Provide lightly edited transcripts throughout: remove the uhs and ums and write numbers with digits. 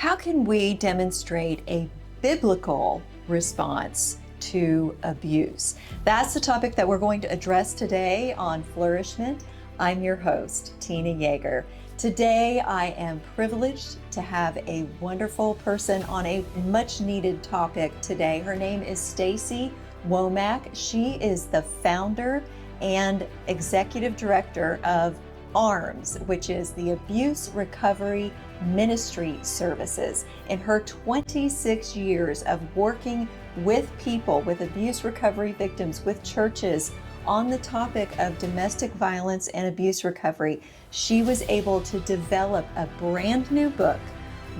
How can we demonstrate a biblical response to abuse? That's the topic that we're going to address today on Flourish-Meant. I'm your host, Tina Yeager. Today, I am privileged to have a wonderful person on a much needed topic today. Her name is Stacey Womack. She is the founder and executive director of ARMS, which is the Abuse Recovery Ministry Services. In her 26 years of working with people, with abuse recovery victims, with churches on the topic of domestic violence and abuse recovery, she was able to develop a brand new book,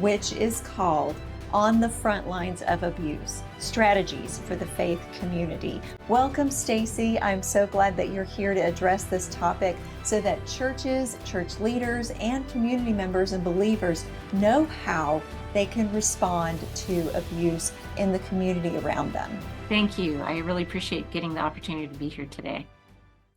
which is called On the Front Lines of Abuse, Strategies for the Faith Community. Welcome, Stacey. I'm so glad that you're here to address this topic so that churches, church leaders, and community members and believers know how they can respond to abuse in the community around them. Thank you. I really appreciate getting the opportunity to be here today.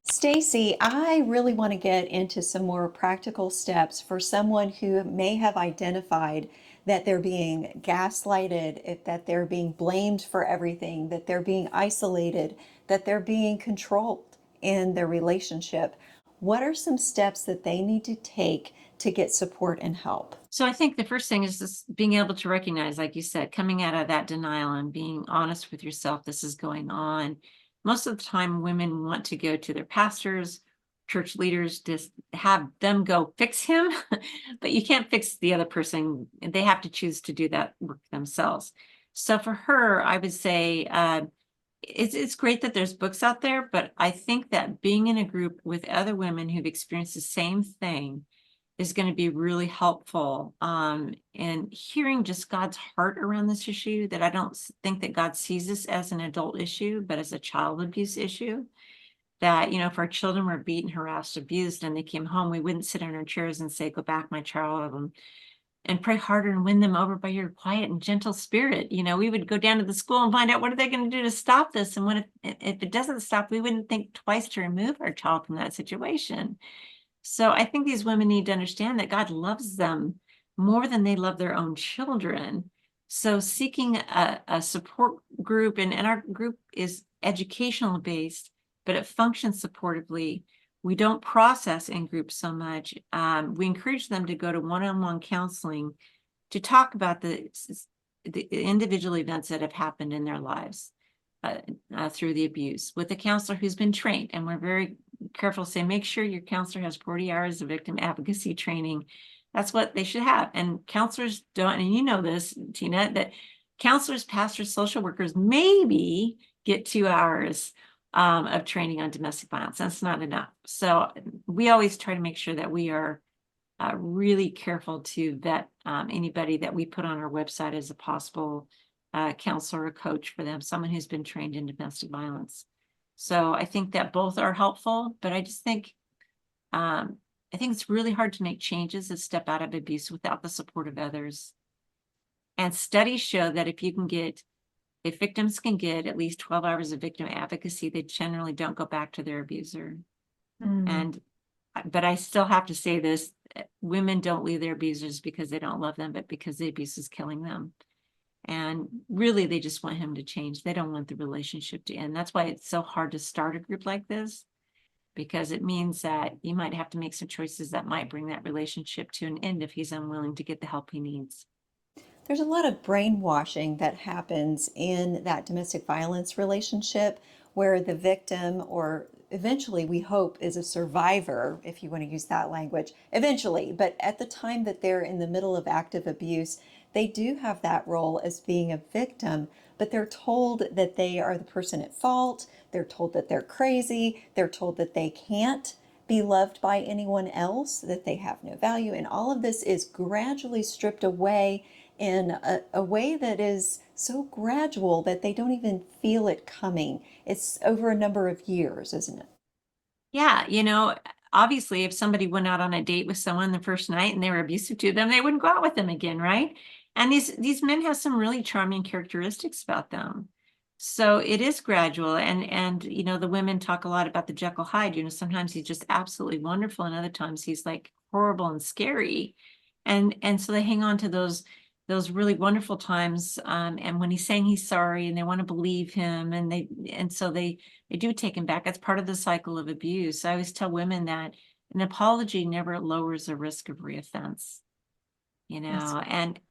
Stacey, I really want to get into some more practical steps for someone who may have identified that they're being gaslighted, that they're being blamed for everything, that they're being isolated, that they're being controlled in their relationship. What are some steps that they need to take to get support and help? So I think the first thing is just being able to recognize, like you said, coming out of that denial and being honest with yourself, this is going on. Most of the time, women want to go to their pastors, church leaders, just have them go fix him, but you can't fix the other person. They have to choose to do that work themselves. So for her, I would say it's great that there's books out there, but I think that being in a group with other women who've experienced the same thing is going to be really helpful in hearing just God's heart around this issue, that I don't think that God sees this as an adult issue, but as a child abuse issue. That, if our children were beaten, harassed, abused, and they came home, we wouldn't sit in our chairs and say, go back, my child, and pray harder and win them over by your quiet and gentle spirit. We would go down to the school and find out what are they going to do to stop this. And if it doesn't stop, we wouldn't think twice to remove our child from that situation. So I think these women need to understand that God loves them more than they love their own children. So seeking a support group, and our group is educational based, but it functions supportively. We don't process in groups so much. We encourage them to go to one-on-one counseling to talk about the individual events that have happened in their lives through the abuse with a counselor who's been trained. And we're very careful to say, make sure your counselor has 40 hours of victim advocacy training. That's what they should have. And counselors don't, and you know this, Tina, that counselors, pastors, social workers maybe get 2 hours of training on domestic violence. That's not enough. So we always try to make sure that we are really careful to vet anybody that we put on our website as a possible counselor or coach for them, someone who's been trained in domestic violence. So I think that both are helpful, but I just think it's really hard to make changes that step out of abuse without the support of others. And studies show that if victims can get at least 12 hours of victim advocacy, they generally don't go back to their abuser. But I still have to say this, women don't leave their abusers because they don't love them, but because the abuse is killing them. And really, they just want him to change. They don't want the relationship to end. That's why it's so hard to start a group like this, because it means that you might have to make some choices that might bring that relationship to an end if he's unwilling to get the help he needs. There's a lot of brainwashing that happens in that domestic violence relationship where the victim, or eventually we hope is a survivor, if you want to use that language, eventually, but at the time that they're in the middle of active abuse, they do have that role as being a victim, but they're told that they are the person at fault. They're told that they're crazy. They're told that they can't be loved by anyone else, that they have no value. And all of this is gradually stripped away in a way that is so gradual that they don't even feel it coming. It's over a number of years, isn't it? Yeah, obviously, if somebody went out on a date with someone the first night and they were abusive to them, they wouldn't go out with them again, right? And these men have some really charming characteristics about them. So it is gradual. And the women talk a lot about the Jekyll Hyde. Sometimes he's just absolutely wonderful, and other times he's like horrible and scary. And so they hang on to those those really wonderful times. And when he's saying he's sorry and they want to believe him, and so they do take him back. That's part of the cycle of abuse. I always tell women that an apology never lowers the risk of reoffense, Yes.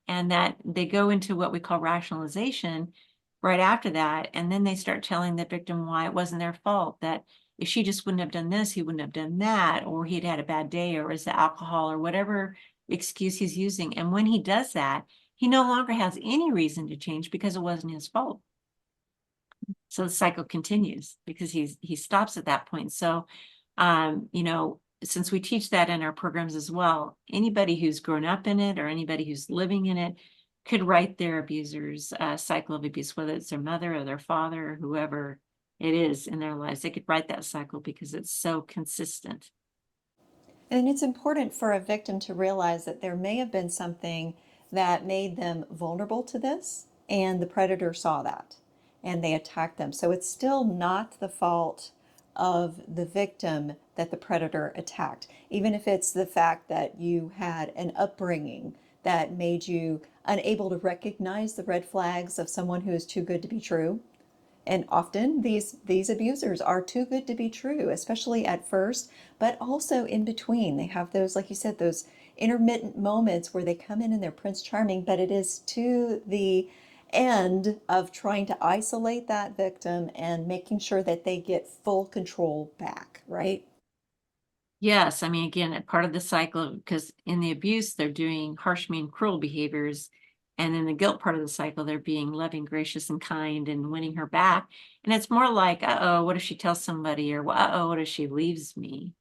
and that they go into what we call rationalization right after that. And then they start telling the victim why it wasn't their fault, that if she just wouldn't have done this, he wouldn't have done that, or he'd had a bad day, or it's the alcohol, or whatever excuse he's using. And when he does that, he no longer has any reason to change because it wasn't his fault. So the cycle continues because he stops at that point. So, since we teach that in our programs as well, anybody who's grown up in it or anybody who's living in it could write their abuser's cycle of abuse, whether it's their mother or their father or whoever it is in their lives. They could write that cycle because it's so consistent. And it's important for a victim to realize that there may have been something that made them vulnerable to this, and the predator saw that and they attacked them. So it's still not the fault of the victim that the predator attacked, even if it's the fact that you had an upbringing that made you unable to recognize the red flags of someone who is too good to be true. And often these abusers are too good to be true, especially at first, but also in between. They have those, like you said, those intermittent moments where they come in and they're Prince Charming, but it is to the end of trying to isolate that victim and making sure that they get full control back, right? Yes, I mean, again, part of the cycle, because in the abuse, they're doing harsh, mean, cruel behaviors. And in the guilt part of the cycle, they're being loving, gracious, and kind and winning her back. And it's more like, uh-oh, what if she tells somebody? Or, uh-oh, what if she leaves me?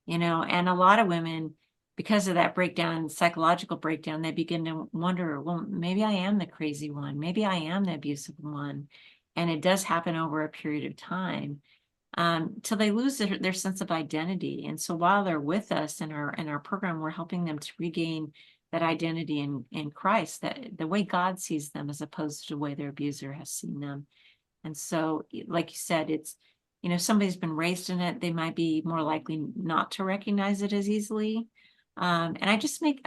And a lot of women, because of that breakdown, psychological breakdown, they begin to wonder, well, maybe I am the crazy one. Maybe I am the abusive one. And it does happen over a period of time, till they lose their sense of identity. And so while they're with us in our program, we're helping them to regain that identity in Christ, that the way God sees them as opposed to the way their abuser has seen them. And so, like you said, it's, somebody's been raised in it, they might be more likely not to recognize it as easily. And I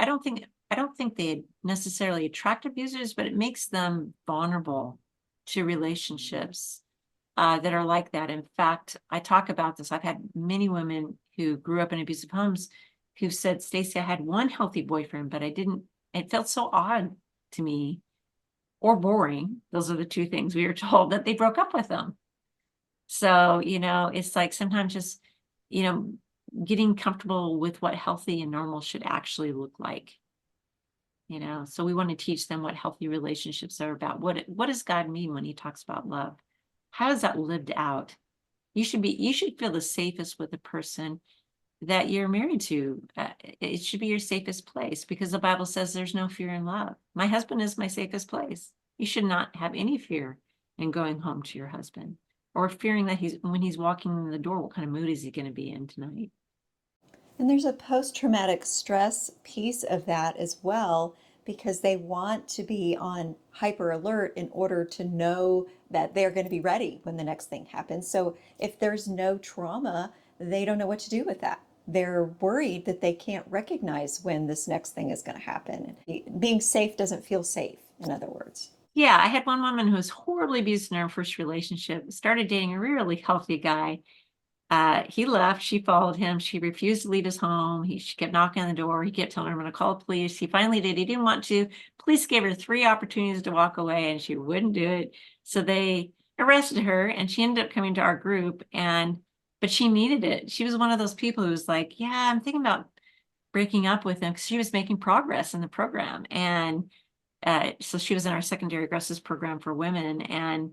don't think they necessarily attract abusers, but it makes them vulnerable to relationships that are like that. In fact, I talk about this. I've had many women who grew up in abusive homes who said, Stacey, I had one healthy boyfriend, but it felt so odd to me, or boring. Those are the two things we were told, that they broke up with them. So, it's like sometimes just, you know, getting comfortable with what healthy and normal should actually look like. So we want to teach them what healthy relationships are about. What does God mean when he talks about love? How is that lived out? You should feel the safest with the person that you're married to. It should be your safest place, because the Bible says there's no fear in love. My husband is my safest place. You should not have any fear in going home to your husband, or fearing that when he's walking in the door, what kind of mood is he going to be in tonight? And there's a post-traumatic stress piece of that as well, because they want to be on hyper alert in order to know that they're going to be ready when the next thing happens. So if there's no trauma, they don't know what to do with that. They're worried that they can't recognize when this next thing is going to happen. Being safe doesn't feel safe, in other words. Yeah, I had one woman who was horribly abused in her first relationship, started dating a really healthy guy. He left, she followed him. She refused to leave his home. She kept knocking on the door. He kept telling her, I'm going to call the police. He finally did. He didn't want to. Police gave her 3 opportunities to walk away, and she wouldn't do it. So they arrested her, and she ended up coming to our group. But she needed it. She was one of those people who was like, yeah, I'm thinking about breaking up with him, because she was making progress in the program. And so she was in our secondary aggressives program for women, and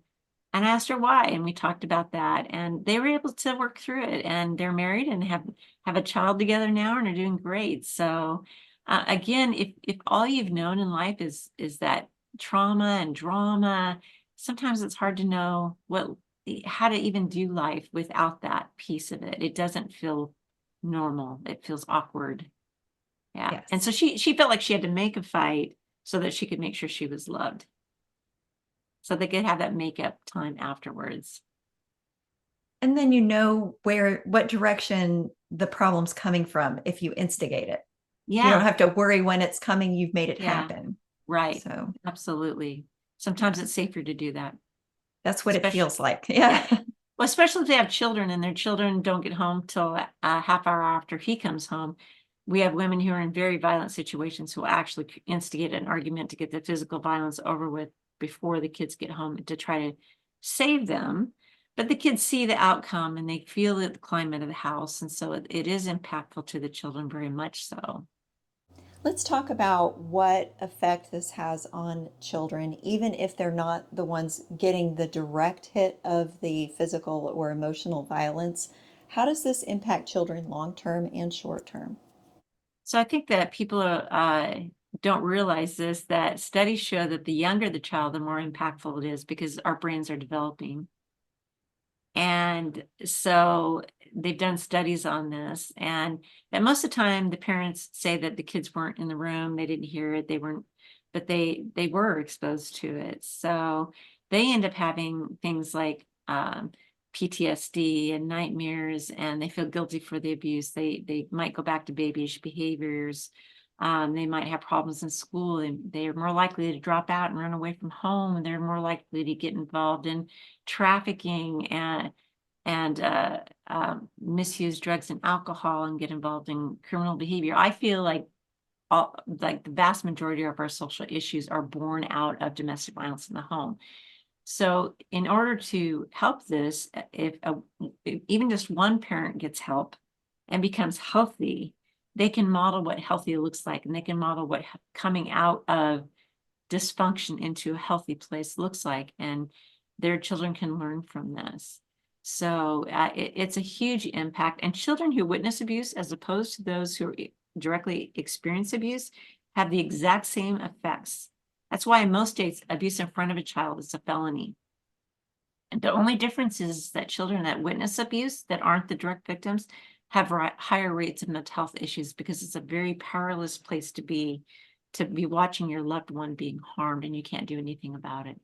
I asked her why, and we talked about that, and they were able to work through it, and they're married and have a child together now and are doing great. So again, if all you've known in life is that trauma and drama, sometimes it's hard to know how to even do life without that piece of it. It doesn't feel normal. It feels awkward. Yeah. Yes. And so she felt like she had to make a fight so that she could make sure she was loved, so they could have that makeup time afterwards. And then you know what direction the problem's coming from if you instigate it. You don't Yeah. have to worry when it's coming. You've made it Yeah. happen. Right. So Absolutely. Sometimes it's safer to do that. that's what it Especially- feels like. Yeah. Well, especially if they have children and their children don't get home till a half hour after he comes home. We have women who are in very violent situations who actually instigate an argument to get the physical violence over with before the kids get home to try to save them. But the kids see the outcome and they feel the climate of the house. And so it is impactful to the children, very much so. Let's talk about what effect this has on children, even if they're not the ones getting the direct hit of the physical or emotional violence. How does this impact children long term and short term? So I think that people don't realize this, that studies show that the younger the child, the more impactful it is because our brains are developing. And so they've done studies on this, and that most of the time the parents say that the kids weren't in the room, they didn't hear it, they weren't, but they were exposed to it. So they end up having things like PTSD and nightmares, and they feel guilty for the abuse. They might go back to babyish behaviors. They might have problems in school, and they're more likely to drop out and run away from home, and they're more likely to get involved in trafficking and misuse drugs and alcohol and get involved in criminal behavior. I feel like the vast majority of our social issues are born out of domestic violence in the home. So in order to help this, if even just one parent gets help and becomes healthy, they can model what healthy looks like, and they can model what coming out of dysfunction into a healthy place looks like, and their children can learn from this. So it's a huge impact. And children who witness abuse, as opposed to those who directly experience abuse, have the exact same effects. That's why in most states, abuse in front of a child is a felony. And the only difference is that children that witness abuse that aren't the direct victims have higher rates of mental health issues, because it's a very powerless place to be watching your loved one being harmed and you can't do anything about it.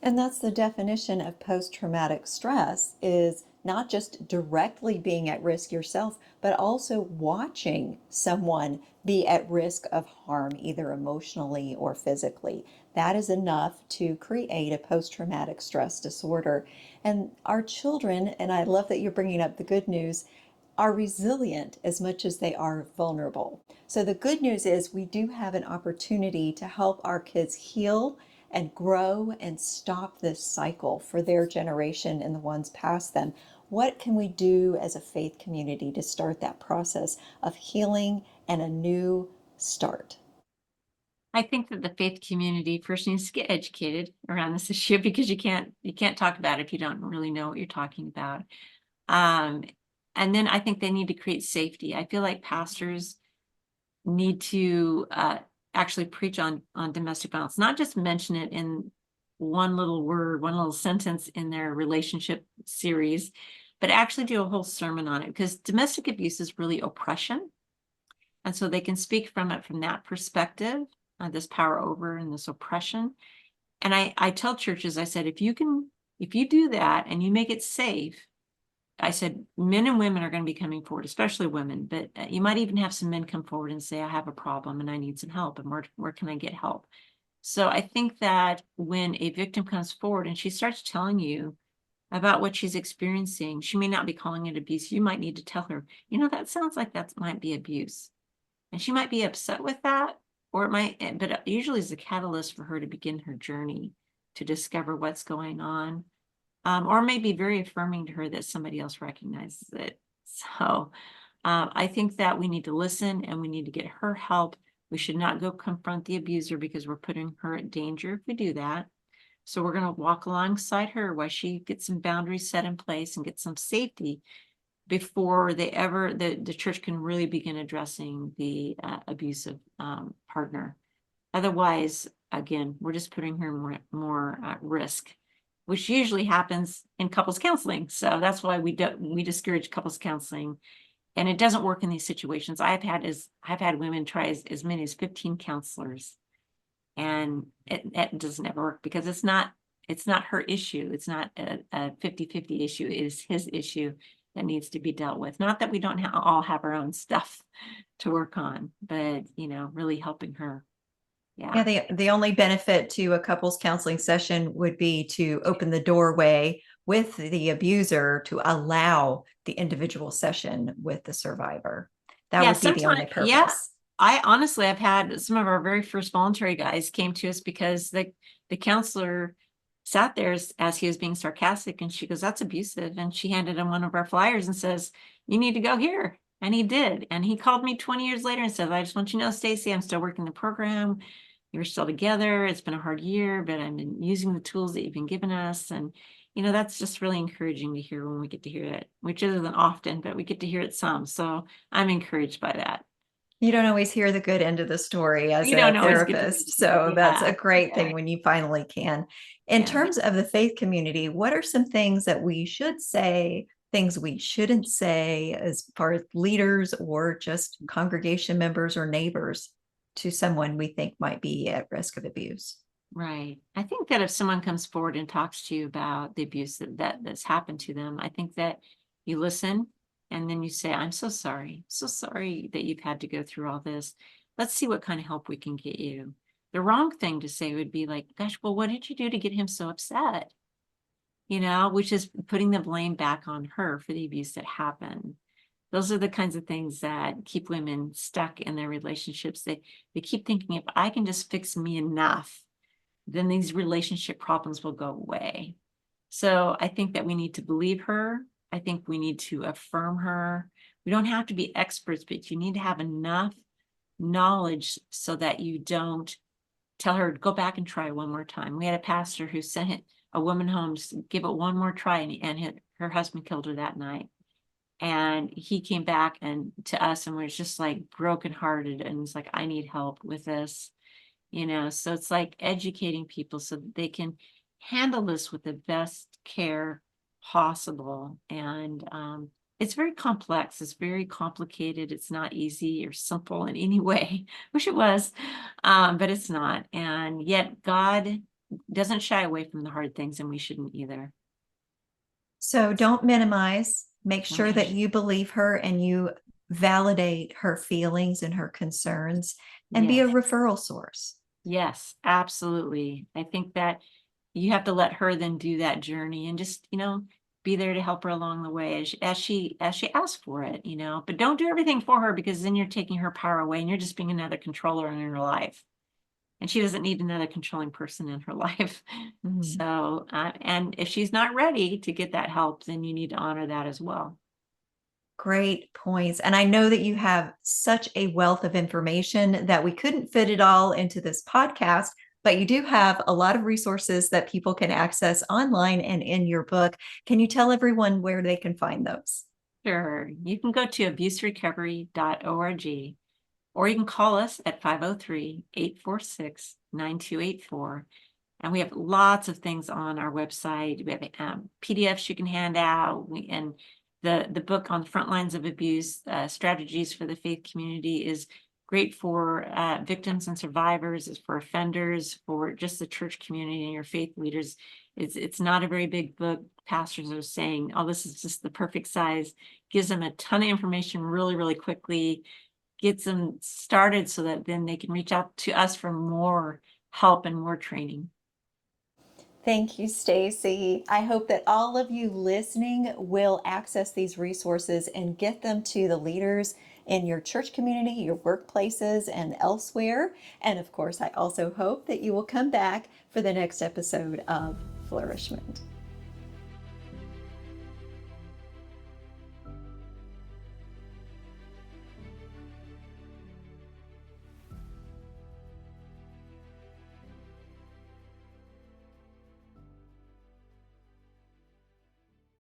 And that's the definition of post-traumatic stress, is not just directly being at risk yourself, but also watching someone be at risk of harm, either emotionally or physically. That is enough to create a post-traumatic stress disorder. And our children, and I love that you're bringing up the good news, are resilient as much as they are vulnerable. So the good news is we do have an opportunity to help our kids heal and grow and stop this cycle for their generation and the ones past them. What can we do as a faith community to start that process of healing and a new start? I think that the faith community first needs to get educated around this issue, because you can't talk about it if you don't really know what you're talking about. And then I think they need to create safety. I feel like pastors need to actually preach on domestic violence, not just mention it in one little word, one little sentence in their relationship series, but actually do a whole sermon on it, because domestic abuse is really oppression. And so they can speak from it from that perspective, this power over and this oppression. And I tell churches, I said, if you do that and you make it safe, I said, men and women are going to be coming forward, especially women, but you might even have some men come forward and say, I have a problem and I need some help, and where can I get help? So I think that when a victim comes forward and she starts telling you about what she's experiencing, she may not be calling it abuse. You might need to tell her, that sounds like that might be abuse. And she might be upset with that, or it might, but it usually is a catalyst for her to begin her journey to discover what's going on. Or maybe very affirming to her that somebody else recognizes it. So I think that we need to listen and we need to get her help. We should not go confront the abuser, because we're putting her at danger if we do that. So we're going to walk alongside her while she gets some boundaries set in place and get some safety before the church can really begin addressing the abusive partner. Otherwise, again, we're just putting her more at risk, which usually happens in couples counseling. So that's why we discourage couples counseling, and it doesn't work in these situations. I've had women try as many as 15 counselors, and it doesn't ever work, because it's not her issue. It's not a 50-50 issue. It is his issue that needs to be dealt with. Not that we don't all have our own stuff to work on, but really helping her. Yeah, the only benefit to a couples counseling session would be to open the doorway with the abuser to allow the individual session with the survivor. That would be the only purpose. Yeah, I honestly, I've had some of our very first voluntary guys came to us because the counselor sat there as he was being sarcastic, and she goes, "That's abusive." And she handed him one of our flyers and says, "You need to go here." And he did. And he called me 20 years later and said, "I just want you to know, Stacey, I'm still working the program. You're still together. It's been a hard year, but I've been using the tools that you've been giving us." And, that's just really encouraging to hear when we get to hear it, which isn't often, but we get to hear it some. So I'm encouraged by that. You don't always hear the good end of the story as You a don't always get to therapist. So that's a great thing Yeah. when you finally can. In Yeah. terms of the faith community, what are some things that we should say, things we shouldn't say as far as leaders or just congregation members or neighbors to someone we think might be at risk of abuse? Right. I think that if someone comes forward and talks to you about the abuse that's happened to them, I think that you listen and then you say, "I'm so sorry. So sorry that you've had to go through all this. Let's see what kind of help we can get you." The wrong thing to say would be like, "Gosh, well, what did you do to get him so upset?" Which is putting the blame back on her for the abuse that happened. Those are the kinds of things that keep women stuck in their relationships. They keep thinking, if I can just fix me enough, then these relationship problems will go away. So I think that we need to believe her. I think we need to affirm her. We don't have to be experts, but you need to have enough knowledge so that you don't tell her, "Go back and try one more time." We had a pastor who sent a woman home to give it one more try, and her husband killed her that night. And he came back and to us and was just like brokenhearted and was like, "I need help with this." So it's like educating people so that they can handle this with the best care possible. And it's very complex. It's very complicated. It's not easy or simple in any way. Wish it was, but it's not. And yet God doesn't shy away from the hard things, and we shouldn't either. So don't minimize. Make sure that Right. you believe her and you validate her feelings and her concerns and be a Yes. referral source. Yes, absolutely. I think that you have to let her then do that journey and just, be there to help her along the way as she asks for it, but don't do everything for her, because then you're taking her power away and you're just being another controller in her life. And she doesn't need another controlling person in her life. Mhm. So, and if she's not ready to get that help, then you need to honor that as well. Great points. And I know that you have such a wealth of information that we couldn't fit it all into this podcast, but you do have a lot of resources that people can access online and in your book. Can you tell everyone where they can find those? Sure. You can go to abuserecovery.org, or you can call us at 503-846-9284. And we have lots of things on our website. We have PDFs you can hand out. And the book on the front lines of abuse, strategies for the faith community, is great for victims and survivors, is for offenders, for just the church community and your faith leaders. It's not a very big book. Pastors are saying, "Oh, this is just the perfect size." Gives them a ton of information really, really quickly, gets them started so that then they can reach out to us for more help and more training. Thank you, Stacey. I hope that all of you listening will access these resources and get them to the leaders in your church community, your workplaces, and elsewhere. And of course, I also hope that you will come back for the next episode of Flourish-Meant.